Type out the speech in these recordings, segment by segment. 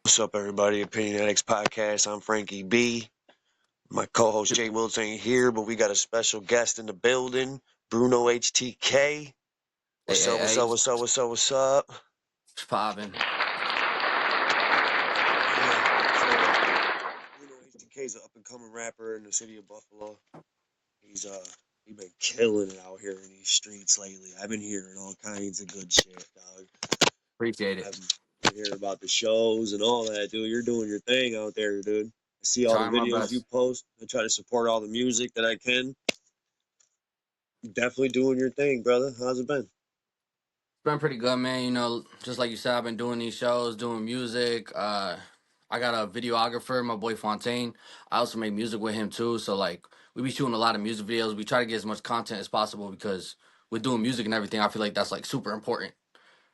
What's up, everybody? Opinion Addicts Podcast. I'm Frankie B. My co-host Jay Wills ain't here, but we got a special guest in the building, BrunoHTK. Hey, What's up? What's up? What's up? What's up? What's up? it's popping. BrunoHTK is an up-and-coming rapper in the city of Buffalo. He's been killing it out here in these streets lately. I've been hearing all kinds of good shit, dog. Appreciate it. I've been hearing about the shows and all that, dude. You're doing your thing out there, dude. I see all the Trying my videos you best. post. I try to support all the music that I can. Definitely doing your thing, brother. How's it been? It's been pretty good, man. You know, just like you said, I've been doing these shows, doing music. I got a videographer, my boy Fontaine. I also make music with him too. So like, we be shooting a lot of music videos. We try to get as much content as possible because with doing music and everything, I feel like that's like super important.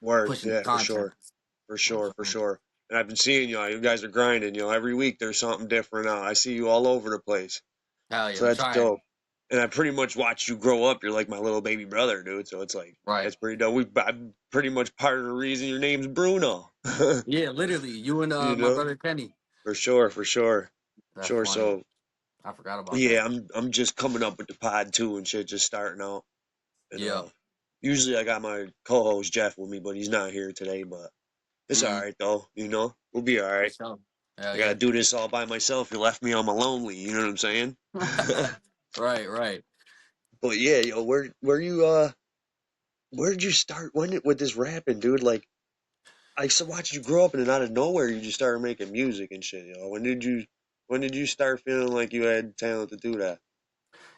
Word, Pushing the yeah, for content. sure, for sure, for sure. And I've been seeing you. You guys are grinding. Every week there's something different out. I see you all over the place. Hell yeah, So we that's trying. dope. And I pretty much watched you grow up. You're like my little baby brother, dude. So it's like Right. that's pretty dope. I'm pretty much part of the reason your name's Bruno. Yeah, literally. You and You my know, brother Kenny. for sure, for sure, That's sure. funny. So I forgot about that. yeah, I'm just coming up with the pod too and shit, just starting out. And Yep. usually I got my co-host Jeff with me, but he's not here today. But it's all Mm-hmm. right though. We'll be all For right. sure. Hell I gotta yeah. do this all by myself. You left me on my lonely. You know what I'm saying? Right, right. But yeah, yo, where'd you start? With this rapping, dude? Like I watched you grow up, and then out of nowhere, you just started making music and shit. When did you start feeling like you had talent to do that?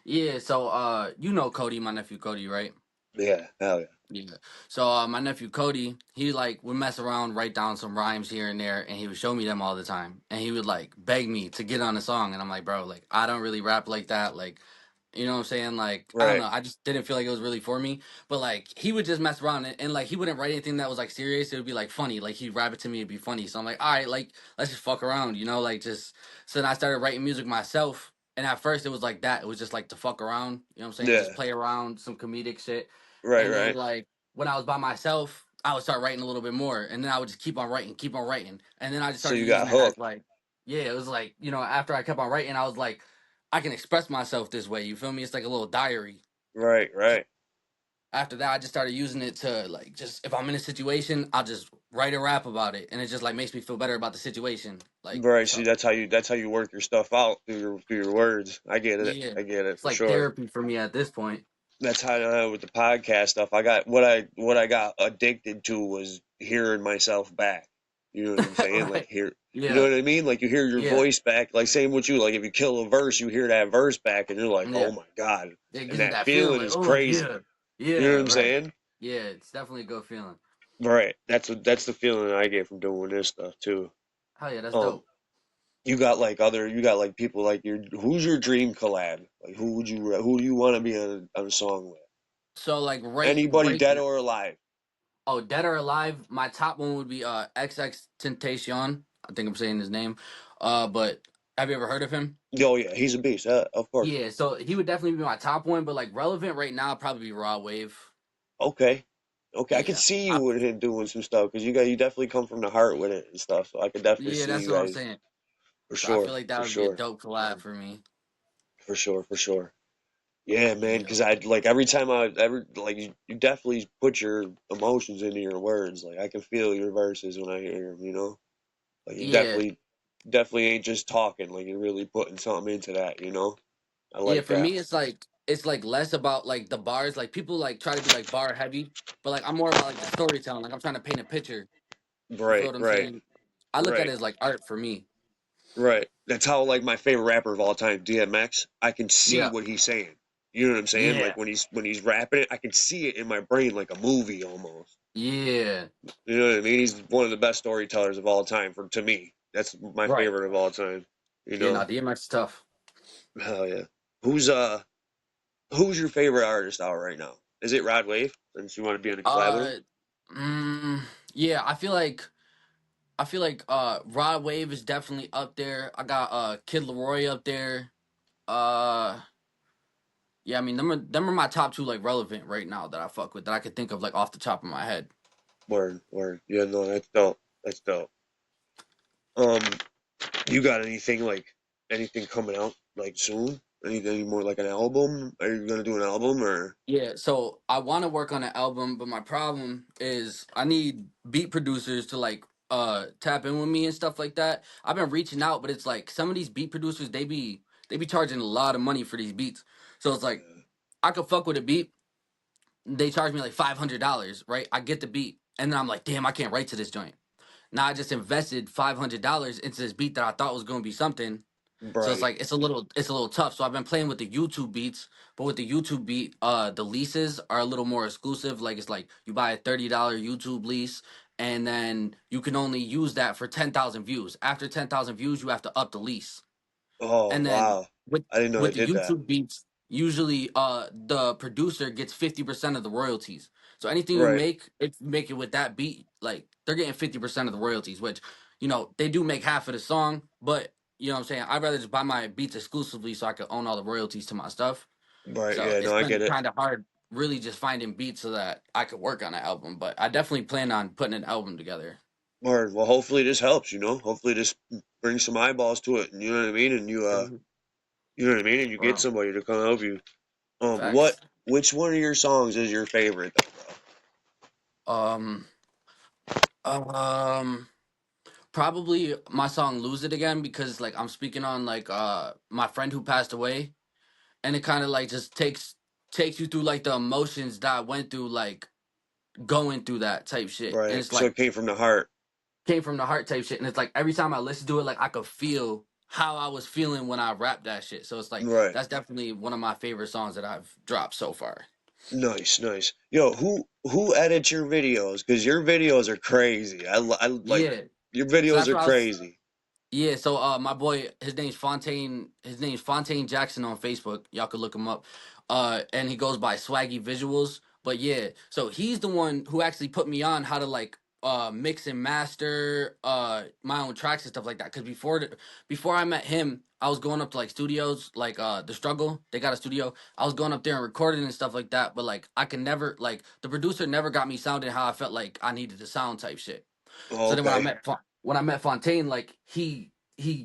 Yeah, so you know Cody, my nephew Cody, right? Yeah, hell yeah. Yeah. So my nephew Cody, he like would mess around, write down some rhymes here and there, and he would show me them all the time. And he would like beg me to get on a song, and I'm like, bro, like I don't really rap like that. Like, you know what I'm saying? Like, I don't Right. know. I just didn't feel like it was really for me. But like he would just mess around and like he wouldn't write anything that was like serious. It would be like funny. Like he'd rap it to me, it'd be funny. So I'm like, all right, like let's just fuck around, you know, like just so then I started writing music myself. And at first it was like that. It was just like to fuck around. You know what I'm saying? Just Yeah. play around, some comedic shit. Right. And then Right. like when I was by myself, I would start writing a little bit more, and then I would just keep on writing, and then I just So started you got using it as hooked. like, yeah, it was like after I kept on writing, I was like, I can express myself this way. You feel me? It's like a little diary. Right. So Right. after that, I just started using it to like just if I'm in a situation, I'll just write a rap about it, and it just like makes me feel better about the situation. Like Right. See, so, that's how you work your stuff out through your words. I get it. yeah, I get it it's for like sure. therapy for me at this point. That's how with the podcast stuff. I got what I got addicted to was hearing myself back. You know what I'm saying? Like Right? hear, you know Yeah, what I mean? Like you hear your yeah, voice back. Like same with you. Like if you kill a verse, you hear that verse back, and you're like, oh yeah. my god, It and gives you that that feeling feeling like, is oh crazy. yeah, You know what yeah, I'm right. saying? Yeah, it's definitely a good feeling. Right. That's the feeling that I get from doing this stuff too. Hell yeah, that's Um, dope. you got like people like who's your dream collab? Like who do you want to be on a song with? So like Anybody right dead now. or alive? Oh, dead or alive, my top one would be XX Tentacion. I think I'm saying his name. But have you ever heard of him? Oh yeah, he's a beast. Of course. Yeah, so he would definitely be my top one, but like relevant right now probably be Raw Wave. Okay. Okay, I could Yeah. see you I, with him doing some stuff because you definitely come from the heart with it and stuff. So I could definitely yeah, see that's you what I'm guys saying. for So I feel sure, like that for would be a sure, dope collab for me. for sure, for sure. Yeah, man. Yeah. Because I like every time I ever like you definitely put your emotions into your words. Like I can feel your verses when I hear them. Like you Yeah. definitely ain't just talking. Like you're really putting something into that. I Yeah, like for that. me it's like less about like the bars. Like people like try to be like bar heavy, but like I'm more about like the storytelling. Like I'm trying to paint a picture. You feel Right, what I'm right, saying? I look at right. it as like art for me. Right. That's how like my favorite rapper of all time, DMX. I can see Yeah. what he's saying. You know what I'm saying? Like Yeah. when he's rapping it, I can see it in my brain like a movie almost. Yeah. You know what I mean? He's one of the best storytellers of all time for to me. That's my Right. favorite of all time. You Yeah, no, know? DMX is tough. Hell yeah. Who's uh who's your favorite artist out right now? Is it Rod Wave? Since you want to be in a collab with him? Uh mm, yeah, I feel like Rod Wave is definitely up there. I got Kid Leroy up there. Uh yeah, I mean them are my top two like relevant right now that I fuck with that I could think of like off the top of my head. Word, word. Yeah, no, that's dope. That's dope. Um, you got anything like anything coming out like soon? Anything more like an album? Are you gonna do an album or? Yeah, so I want to work on an album, but my problem is I need beat producers to like tap in with me and stuff like that. I've been reaching out, but it's like some of these beat producers they be charging a lot of money for these beats. So it's like Yeah. I could fuck with a beat, they charge me like $500, right? I get the beat, and then I'm like, damn, I can't write to this joint. Now I just invested $500 into this beat that I thought was gonna be something. So it's Right. like it's a little tough. So I've been playing with the YouTube beats, but with the YouTube beat, the leases are a little more exclusive. Like it's like you buy a $30 YouTube lease, and then you can only use that for 10,000 views. After 10,000 views, you have to up the lease. Oh And then wow. with I didn't know they with the did that. YouTube beats, usually the producer gets 50% of the royalties. So anything you Right. make, if you make it with that beat, like they're getting 50% of the royalties, which they do make half of the song, but you know what I'm saying? I'd rather just buy my beats exclusively so I could own all the royalties to my stuff. Right. So Yeah. it's No, I been get it. kind of hard really just finding beats so that I could work on an album, but I definitely plan on putting an album together. Word. Well, hopefully this helps. Hopefully this brings some eyeballs to it, and you know what I mean. And Mhm. you know what I mean. And you get Bro, somebody to come help you. What? facts. Which one of your songs is your favorite, though, Um um Probably my song "Lose It Again" because like I'm speaking on like my friend who passed away, and it kind of like just takes you through like the emotions that I went through, like going through that type shit, bro? and Right. it's So like it came from the heart. came from the heart type shit, and it's like every time I listen to it, like I could feel how I was feeling when I rapped that shit. So it's like Right. that's definitely one of my favorite songs that I've dropped so far. Nice. Nice. Yo, who edits your videos? Because your videos are crazy. I like Yeah, your so videos that's are what I was. crazy. Yeah, so my boy, his name's Fontaine Jackson on Facebook. Y'all could look him up. And he goes by Swaggy Visuals. But yeah, so he's the one who actually put me on how to like mix and master my own tracks and stuff like that. Cause before I met him, I was going up to like studios like The Struggle. They got a studio. I was going up there and recording and stuff like that, but like I could never like the producer never got me sounding how I felt like I needed to sound type shit. Oh, So then when I okay. met when I met Fontaine, like he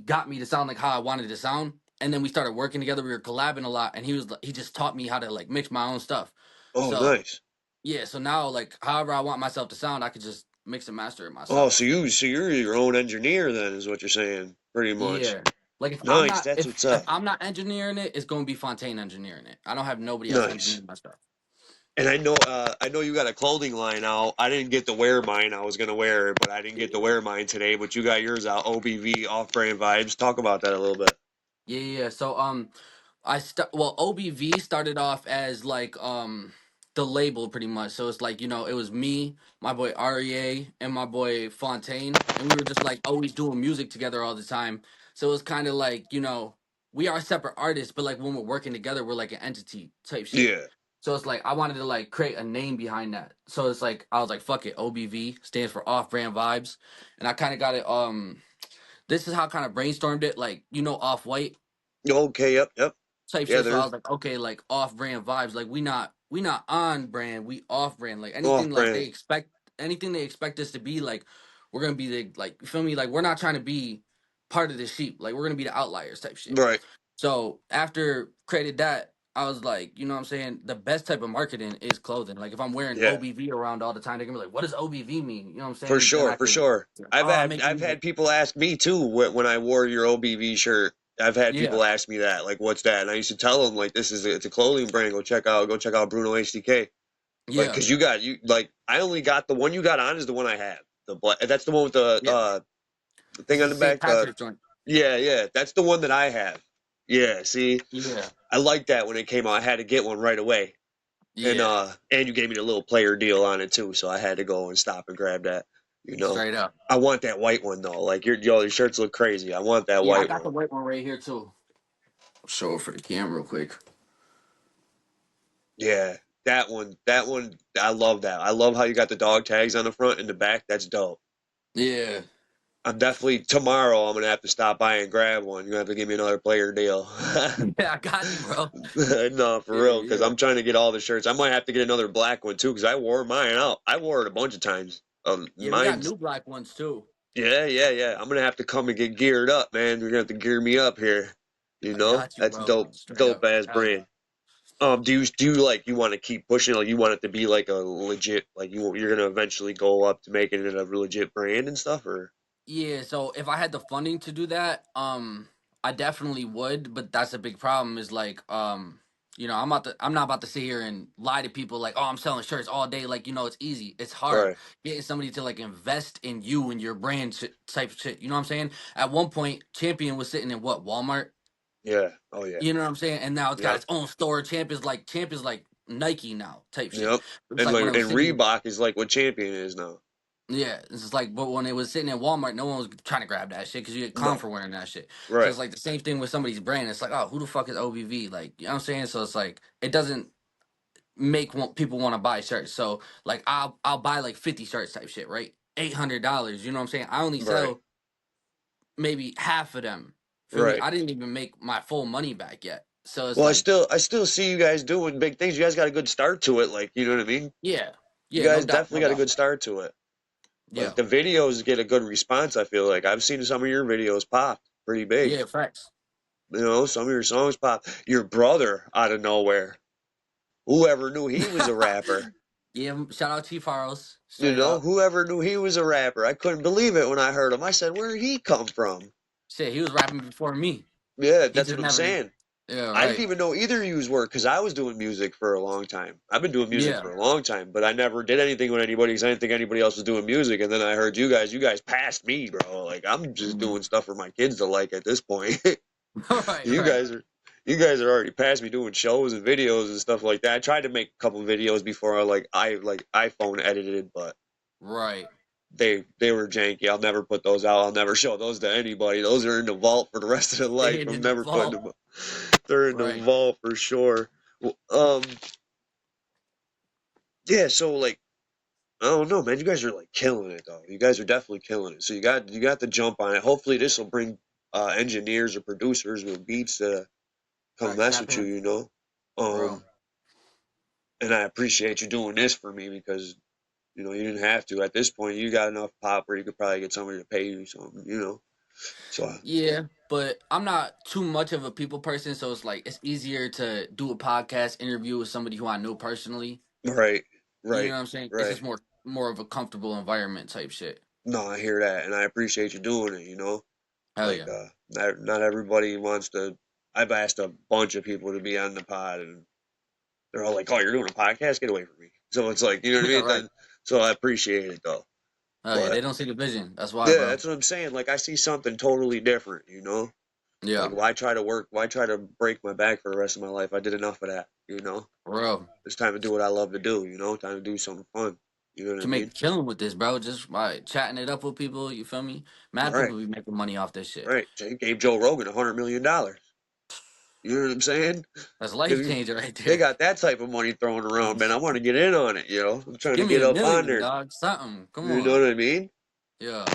got me to sound like how I wanted to sound, and then we started working together. We were collabing a lot, and he just taught me how to like mix my own stuff. Oh, So nice. yeah, so now like however I want myself to sound, I could just mix and master it Oh, myself. so you're your own engineer then, is what you're saying, pretty much. Yeah, like if I'm Nice. not That's if what's if up. I'm not engineering it, it's gonna be Fontaine engineering it. I don't have nobody else Nice. engineering my stuff. And I know you got a clothing line out. I didn't get to wear mine. I was gonna wear it, but I didn't get to Yeah. wear mine today. But you got yours out. OBV, off-brand vibes. Talk about that a little bit. Yeah, yeah. So OBV started off as like the label pretty much. So it's like, it was me, my boy REA, and my boy Fontaine, and we were just like always doing music together all the time. So it was kind of like, we are separate artists, but like when we're working together, we're like an entity type shit. Yeah. So it's like I wanted to like create a name behind that. So it's like I was like, fuck it, OBV stands for off brand vibes. And I kind of got it this is how I kind of brainstormed it, like, off white Okay. Yep. Yep. type Yeah. shit. So I They're was like, okay, like off brand vibes. Like we not on brand, we off brand. Like off-brand. anything they expect us to be, like we're gonna be the like you feel me? Like we're not trying to be part of the sheep. Like we're gonna be the outliers type shit. Right. So after created that, I was like, you know what I'm saying? The best type of marketing is clothing. Like if I'm wearing Yeah. OBV around all the time, they're gonna be like, what does OBV mean? You know what I'm For saying? Then sure. I For could sure. oh, I'm making I've had music. people ask me too when I wore your OBV shirt. I've had Yeah. people ask me that, like, what's that? And I used to tell them, like, it's a clothing brand. Go check out Bruno HTK. Like, Yeah. cause you like, I only got the one you got on is the one I have. The black. That's the one with Yeah. the thing This on is the St. back. Patrick's joint. Yeah, yeah. That's the one that I have. Yeah. See, Yeah. I liked that when it came out. I had to get one right away. Yeah. And you gave me the little player deal on it too, so I had to go and stop and grab that. You know, Straight up. I want that white one though. Like your shirts look crazy. I want that Yeah, I white got the one. white one right here too. I'll show it for the camera real quick. Yeah, that one. I love that. I love how you got the dog tags on the front and the back. That's dope. Yeah. I'm definitely tomorrow. I'm gonna have to stop by and grab one. You're gonna have to give me another player deal. Yeah, I got you, bro. No, for Yeah, real, because yeah. I'm trying to get all the shirts. I might have to get another black one too, because I wore mine out. I wore it a bunch of times. Yeah, we got Mine's new black ones too. Yeah, yeah, yeah. I'm gonna have to come and get geared up, man. You're gonna have to gear me up here. You I know, got you, that's bro. dope, Straight dope up. ass Hell yeah. brand. Do you like you want to keep pushing? Like you want it to be like a legit, like you're gonna eventually go up to making it a legit brand and stuff, or Yeah, so if I had the funding to do that, I definitely would, but that's a big problem is like, I'm not about to sit here and lie to people like, oh, I'm selling shirts all day. Like, it's easy. It's hard right? getting somebody to like invest in you and your brand type shit. You know what I'm saying? At one point, Champion was sitting in what, Walmart? Yeah. Oh yeah. You know what I'm saying? And now it's got Yep. its own store. Champions like Nike now type shit. Yep. It's And like when like it was and sitting. Reebok is like what Champion is now. Yeah, it's just like, but when it was sitting at Walmart, no one was trying to grab that shit because you get con No. for wearing that shit. So Right. it's like the same thing with somebody's brand. It's like, oh, who the fuck is OBV? Like, you know what I'm saying? So it's like it doesn't make people want to buy shirts. So like, I'll buy like 50 shirts type shit, right? $800. You know what I'm saying? I only Right. sell maybe half of them. Feel me? Right. I didn't even make my full money back yet. So it's Well, I like, still I still see you guys doing big things. You guys got a good start to it. Like you know what I mean. yeah, You yeah, no guys doubt, definitely no got a doubt. good start to it. Like Yeah, the videos get a good response. I feel like I've seen some of your videos pop pretty big. yeah, facts. You know, some of your songs pop. Your brother out of nowhere. Whoever knew he was a rapper? Yeah, shout out Chief Harros, You straight know, up. whoever knew he was a rapper? I couldn't believe it when I heard him. I said, "Where did he come from?" Shit, he was rapping before me. Yeah, He that's just what I'm never. saying. Yeah, I didn't right. even know either of yous were because I was doing music for a long time. I've been doing music Yeah. for a long time, but I never did anything with anybody because I didn't think anybody else was doing music. And then I heard you guys. You guys passed me, bro. Like I'm just Mm. doing stuff for my kids to like at this point. Right, you right, guys are. You guys are already past me doing shows and videos and stuff like that. I tried to make a couple videos before I iPhone edited, but right. they were janky. I'll never put those out. I'll never show those to anybody. Those are in the vault for the rest of their life. Staying I'm in the never putting vault. them. They're in the Right. vault for sure. Well, yeah. So like, I don't know, man. You guys are like killing it though. You guys are definitely killing it. So you got the jump on it. Hopefully, this will bring engineers or producers with beats to come Facts. mess Tap with you. in, You know. bro. Um, and I appreciate you doing this for me because you didn't have to. At this point, you got enough pop where you could probably get somebody to pay you something. So Yeah, but I'm not too much of a people person, so it's like it's easier to do a podcast interview with somebody who I know personally. right, You know right, what I'm saying? It's right. just more of a comfortable environment type shit. No, I hear that, and I appreciate you doing it. Hell Like yeah. not everybody wants to. I've asked a bunch of people to be on the pod, and they're all like, "Oh, you're doing a podcast? Get away from me!" So it's like, you know what I Yeah, mean? right. So I appreciate it though. Hell yeah. But They don't see the vision. That's why, yeah, bro. that's what I'm saying. Like I see something totally different. Like Yeah, why try to work? Why try to break my back for the rest of my life? I did enough of that. bro. It's time to do what I love to do. Time to do something fun. You know what I Can make a mean? killing with this, bro. Just by chatting it up with people. You feel me? Mad Right, people be making money off this shit. right. They gave Joe Rogan $100 million. You know what I'm saying? That's life If changer right they there. got that type of money thrown around, man, I want to get in on it. I'm trying to Give me get a up on million, there. dog. Something. Come You know on. what I mean? Yeah.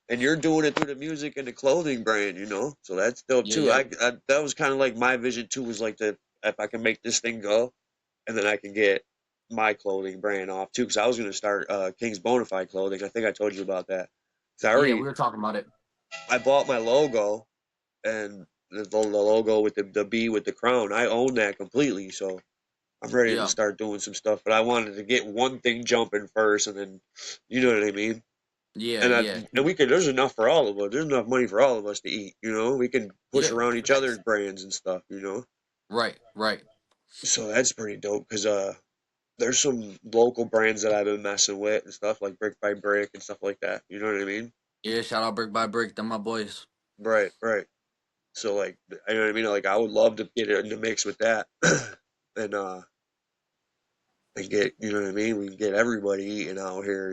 And you're doing it through the music and the clothing brand. So that's still Yeah. too. Yep. That was kind of like my vision too. Was like if I can make this thing go, and then I can get my clothing brand off too. Because I was going to start King's Bonafide clothing. I think I told you about that. 'Cause Yeah, we were talking about it. I bought my logo and the logo with the bee with the crown. I own that completely. So I'm ready to Yeah. start doing some stuff, but I wanted to get one thing jumping first, and then, you know what I mean. Yeah. And Yeah. we could. There's enough for all of us. There's enough money for all of us to eat. We can push Yeah. around each other's Facts. brands and stuff. Right. Right. So that's pretty dope because there's some local brands that I've been messing with and stuff like Brick by Brick and stuff like that. You know what I mean? Yeah. Shout out Brick by Brick. Them my boys. Right, right. So like, you know what I mean? Like I would love to get in the mix with that, and get you know what I mean. We can get everybody eating out here.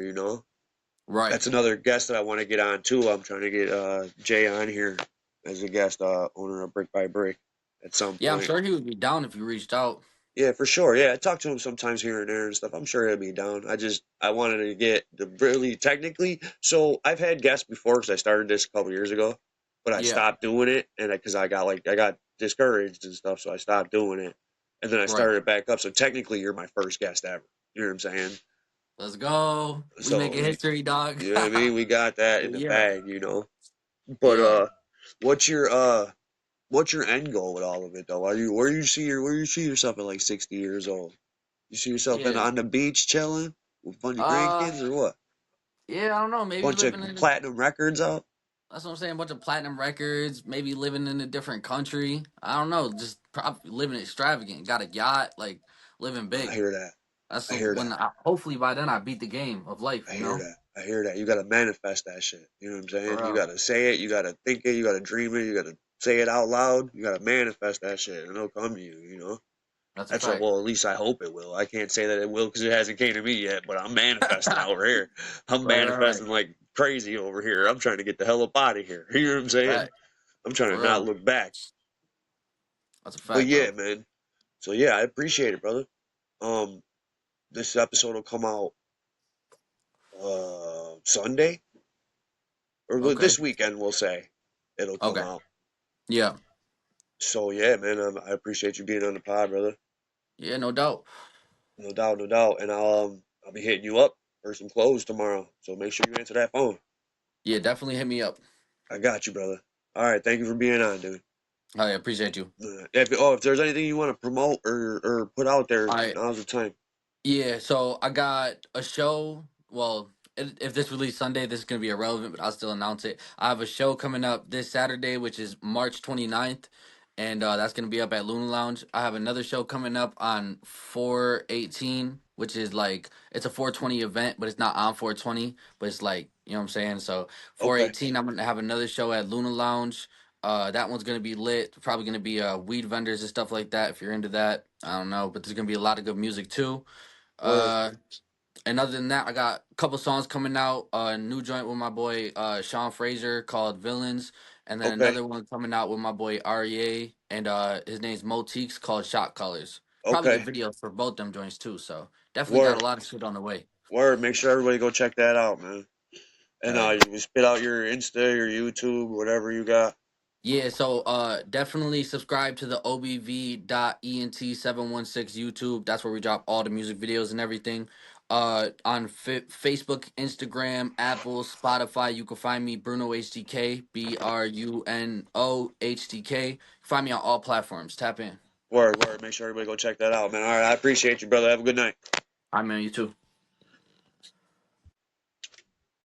Right. That's another guest that I want to get on too. I'm trying to get Jay on here as a guest, owner of Brick by Brick, at some Yeah, I'm point. sure he would be down if you reached out. Yeah, for sure. Yeah, I talk to him sometimes here and there and stuff. I'm sure he'll be down. I wanted to get the really technically. So I've had guests before because I started this a couple years ago, but I Yeah. stopped doing it and because I got discouraged and stuff, so I stopped doing it, and then I Right. started it back up. So technically, you're my first guest ever. You know what I'm saying? Let's go. We So making history, dog. you know what I mean? We got that in the Yeah. bag, you know. But Yeah. what's your what's your end goal with all of it though? Are you where you see yourself at like 60 years old? You see yourself in Yeah. on the beach chilling with fun your Uh grandkids or what? yeah, I don't know. Maybe Bunch of living in a, platinum records out? that's what I'm saying, a bunch of platinum records, maybe living in a different country. I don't know, just probably living extravagant. Got a yacht, like living I big. hear that. That's I the, hear when that. hopefully by then I beat the game of life, I you hear know? that. I hear that. You gotta manifest that shit. You know what I'm For saying? You real. gotta say it. You gotta think it. You gotta dream it. You gotta say it out loud. You gotta manifest that shit, and it'll come to you. You know. That's a That's what. fact. Well, at least I hope it will. I can't say that it will because it hasn't came to me yet. But I'm manifesting over here. I'm Right. manifesting like crazy over here. I'm trying to get the hell up out of here. You know what I'm saying? Fact. I'm trying For to not real. look back. That's a But fact, yeah, bro. man. So yeah, I appreciate it, brother. Um, this episode will come out Sunday or Okay. this weekend. We'll say it'll come Okay. out. Yeah. So yeah, man, I appreciate you being on the pod, brother. Yeah, no doubt. No doubt, no doubt. And I'll be hitting you up for some clothes tomorrow. So make sure you answer that phone. Yeah, definitely hit me up. I got you, brother. All right, thank you for being on, dude. I appreciate you. If there's anything you want to promote or put out there, I now's the time. Yeah, so I got a show. Well, if this released Sunday, this is going to be irrelevant, but I'll still announce it. I have a show coming up this Saturday, which is March 29th, and that's going to be up at Luna Lounge. I have another show coming up on 4/18, which is like, it's a 420 event, but it's not on 420, but it's like, you know what I'm saying? So Okay. 4/18, I'm going to have another show at Luna Lounge. That one's gonna be lit. Probably gonna be weed vendors and stuff like that. If you're into that, I don't know, but there's gonna be a lot of good music too. Word. Uh, and other than that, I got a couple songs coming out. A new joint with my boy Sean Fraser called Villains, and then Okay. another one coming out with my boy REA, and his name's Motiques called Shot Colors. Probably get Okay. videos for both them joints too. So definitely got Word. a lot of shit on the way. Word. Make sure everybody go check that out, man. And Hell yeah. you spit out your Insta, your YouTube, whatever you got. Yeah, so definitely subscribe to the OBV.ENT716 YouTube. That's where we drop all the music videos and everything. On Facebook, Instagram, Apple, Spotify, you can find me BrunoHTK, BrunoHTK. Find me on all platforms. Tap in. Word. Word. Make sure everybody go check that out, man. All right. I appreciate you, brother. Have a good night. I man, you too.